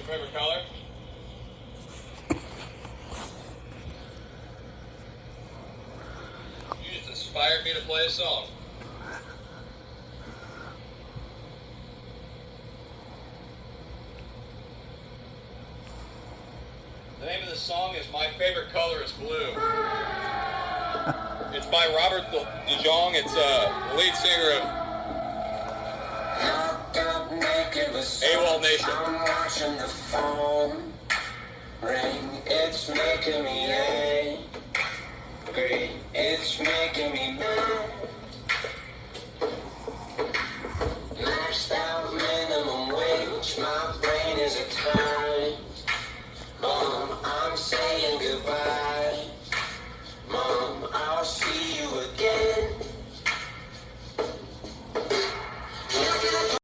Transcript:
favorite color? You just inspired me to play a song. The name of the song is My Favorite Color is Blue. It's by Robert DeJong. It's the lead singer of AWOL Nation. I'm watching the phone ring. It's making me angry. It's making me mad.